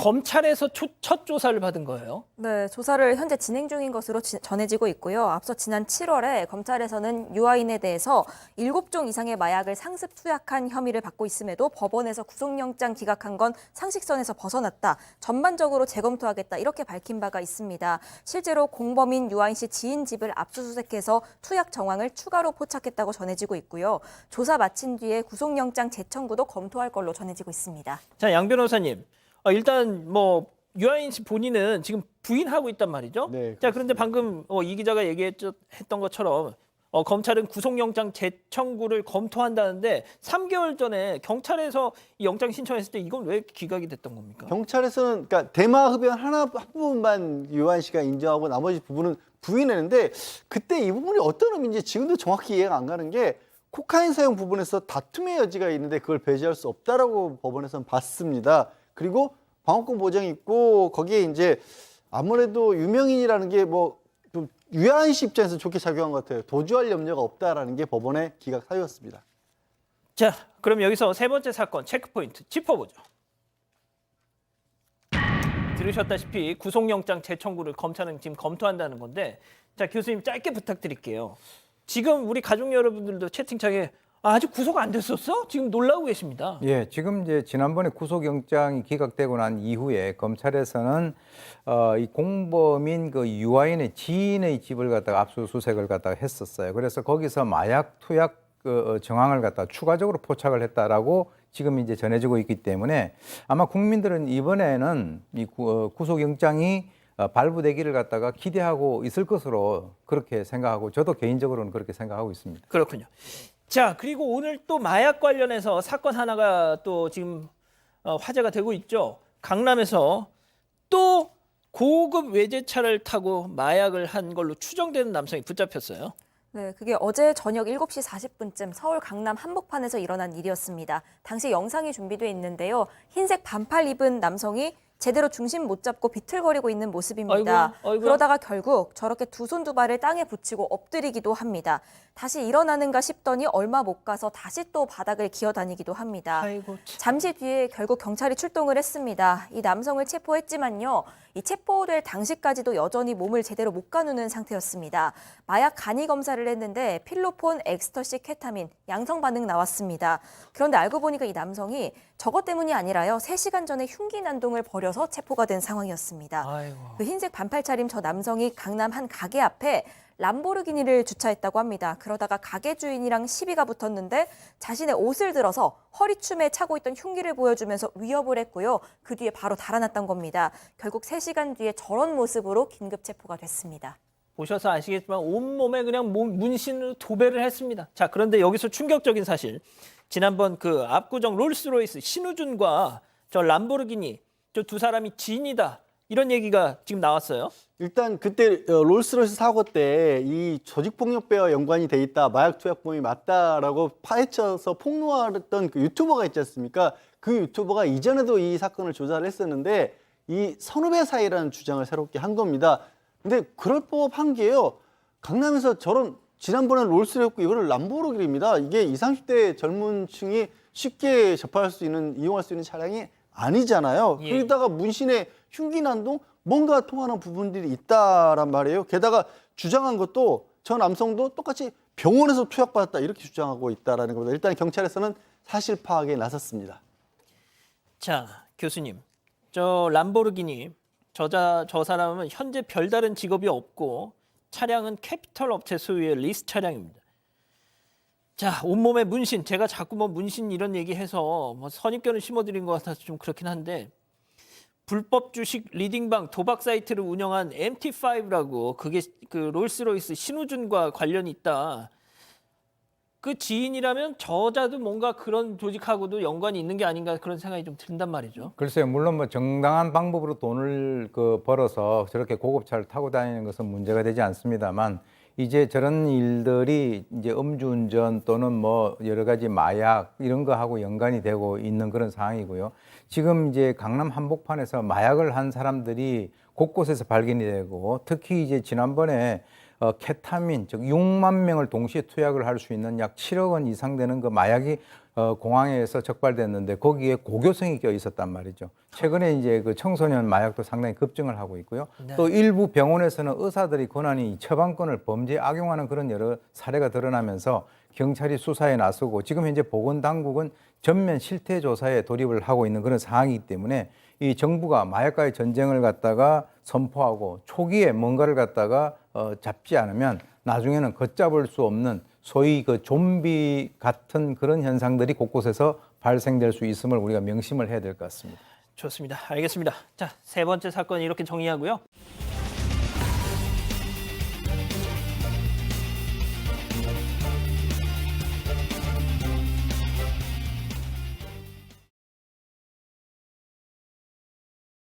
검찰에서 첫 조사를 받은 거예요. 네, 조사를 현재 진행 중인 것으로 전해지고 있고요. 앞서 지난 7월에 검찰에서는 유아인에 대해서 7종 이상의 마약을 상습 투약한 혐의를 받고 있음에도 법원에서 구속영장 기각한 건 상식선에서 벗어났다. 전반적으로 재검토하겠다. 이렇게 밝힌 바가 있습니다. 실제로 공범인 유아인 씨 지인 집을 압수수색해서 투약 정황을 추가로 포착했다고 전해지고 있고요. 조사 마친 뒤에 구속영장 재청구도 검토할 걸로 전해지고 있습니다. 자, 양 변호사님. 일단 뭐 유아인 씨 본인은 지금 부인하고 있단 말이죠. 네, 자, 그런데 방금 이 기자가 얘기했던 것처럼 검찰은 구속영장 재청구를 검토한다는데 3개월 전에 경찰에서 이 영장 신청했을 때 이건 왜 기각이 됐던 겁니까? 경찰에서는 그러니까 대마 흡연 한 부분만 유한 씨가 인정하고 나머지 부분은 부인했는데 그때 이 부분이 어떤 의미인지 지금도 정확히 이해가 안 가는 게 코카인 사용 부분에서 다툼의 여지가 있는데 그걸 배제할 수 없다라고 법원에서는 봤습니다. 그리고 방어권 보장이 있고 거기에 이제 아무래도 유명인이라는 게 뭐 좀 유아인 씨 입장에서 좋게 작용한 것 같아요. 도주할 염려가 없다라는 게 법원의 기각 사유였습니다. 자, 그럼 여기서 세 번째 사건 체크포인트 짚어보죠. 들으셨다시피 구속영장 재청구를 검찰은 지금 검토한다는 건데, 자, 교수님 짧게 부탁드릴게요. 지금 우리 가족 여러분들도 채팅창에 아직 구속 안 됐었어? 지금 놀라고 계십니다. 예, 지금 이제 지난번에 구속영장이 기각되고 난 이후에 검찰에서는 이 공범인 그 유아인의 지인의 집을 갖다가 압수수색을 갖다가 했었어요. 그래서 거기서 마약 투약 정황을 갖다가 추가적으로 포착을 했다라고 지금 이제 전해지고 있기 때문에 아마 국민들은 이번에는 이 구속영장이 발부되기를 갖다가 기대하고 있을 것으로 그렇게 생각하고 저도 개인적으로는 그렇게 생각하고 있습니다. 그렇군요. 자, 그리고 오늘 또 마약 관련해서 사건 하나가 또 지금 화제가 되고 있죠. 강남에서 또 고급 외제차를 타고 마약을 한 걸로 추정되는 남성이 붙잡혔어요. 네, 그게 어제 저녁 7시 40분쯤 서울 강남 한복판에서 일어난 일이었습니다. 당시 영상이 준비돼 있는데요. 흰색 반팔 입은 남성이 제대로 중심 못 잡고 비틀거리고 있는 모습입니다. 아이고. 그러다가 결국 저렇게 두 손 두 발을 땅에 붙이고 엎드리기도 합니다. 다시 일어나는가 싶더니 얼마 못 가서 다시 또 바닥을 기어다니기도 합니다. 아이고, 참. 잠시 뒤에 결국 경찰이 출동을 했습니다. 이 남성을 체포했지만요. 이 체포될 당시까지도 여전히 몸을 제대로 못 가누는 상태였습니다. 마약 간이 검사를 했는데 필로폰, 엑스터시, 케타민 양성 반응 나왔습니다. 그런데 알고 보니까 이 남성이 저것 때문이 아니라요. 3시간 전에 흉기 난동을 벌여서 체포가 된 상황이었습니다. 아이고. 그 흰색 반팔 차림 저 남성이 강남 한 가게 앞에 람보르기니를 주차했다고 합니다. 그러다가 가게 주인이랑 시비가 붙었는데 자신의 옷을 들어서 허리춤에 차고 있던 흉기를 보여주면서 위협을 했고요. 그 뒤에 바로 달아났던 겁니다. 결국 3시간 뒤에 저런 모습으로 긴급 체포가 됐습니다. 보셔서 아시겠지만 온몸에 그냥 문신으로 도배를 했습니다. 자, 그런데 여기서 충격적인 사실. 지난번 그 압구정 롤스로이스 신우준과 저 람보르기니 저 두 사람이 지인이다. 이런 얘기가 지금 나왔어요. 일단 그때 롤스로이스 사고 때 이 조직폭력배와 연관이 돼 있다, 마약 투약범이 맞다라고 파헤쳐서 폭로했던 그 유튜버가 있지 않습니까? 그 유튜버가 이전에도 이 사건을 조사를 했었는데 이 선후배 사이라는 주장을 새롭게 한 겁니다. 근데 그럴 법한 게요. 강남에서 저런 지난번에 롤스였고 이거는 람보르기니입니다. 이게 20, 30대 젊은 층이 쉽게 접할 수 있는, 이용할 수 있는 차량이 아니잖아요. 예. 그러다가 문신에 흉기 난동 뭔가 통하는 부분들이 있다란 말이에요. 게다가 주장한 것도 저 남성도 똑같이 병원에서 투약받았다 이렇게 주장하고 있다라는 겁니다. 일단 경찰에서는 사실 파악에 나섰습니다. 자, 교수님. 저 람보르기니 저 사람은 현재 별다른 직업이 없고 차량은 캐피털 업체 소유의 리스 차량입니다. 자, 온몸에 문신, 제가 자꾸 뭐 문신 이런 얘기해서 뭐 선입견을 심어드린 것 같아서 좀 그렇긴 한데 불법 주식 리딩방 도박 사이트를 운영한 MT5라고 그게 그 롤스로이스 신우준과 관련이 있다. 그 지인이라면 저자도 뭔가 그런 조직하고도 연관이 있는 게 아닌가 그런 생각이 좀 든단 말이죠. 글쎄요, 물론 뭐 정당한 방법으로 돈을 벌어서 저렇게 고급차를 타고 다니는 것은 문제가 되지 않습니다만 이제 저런 일들이 이제 음주운전 또는 뭐 여러 가지 마약 이런 거하고 연관이 되고 있는 그런 상황이고요. 지금 이제 강남 한복판에서 마약을 한 사람들이 곳곳에서 발견이 되고 특히 이제 지난번에 케타민 즉 6만 명을 동시에 투약을 할 수 있는 약 7억 원 이상 되는 그 마약이 공항에서 적발됐는데 거기에 고교생이 껴 있었단 말이죠. 최근에 이제 그 청소년 마약도 상당히 급증을 하고 있고요. 네. 또 일부 병원에서는 의사들이 권한이 처방권을 범죄에 악용하는 그런 여러 사례가 드러나면서 경찰이 수사에 나서고 지금 현재 보건당국은 전면 실태 조사에 돌입을 하고 있는 그런 상황이기 때문에 이 정부가 마약과의 전쟁을 갖다가 선포하고 초기에 뭔가를 갖다가 잡지 않으면 나중에는 걷잡을 수 없는 소위 그 좀비 같은 그런 현상들이 곳곳에서 발생될 수 있음을 우리가 명심을 해야 될 것 같습니다. 좋습니다. 알겠습니다. 자, 세 번째 사건 이렇게 정리하고요.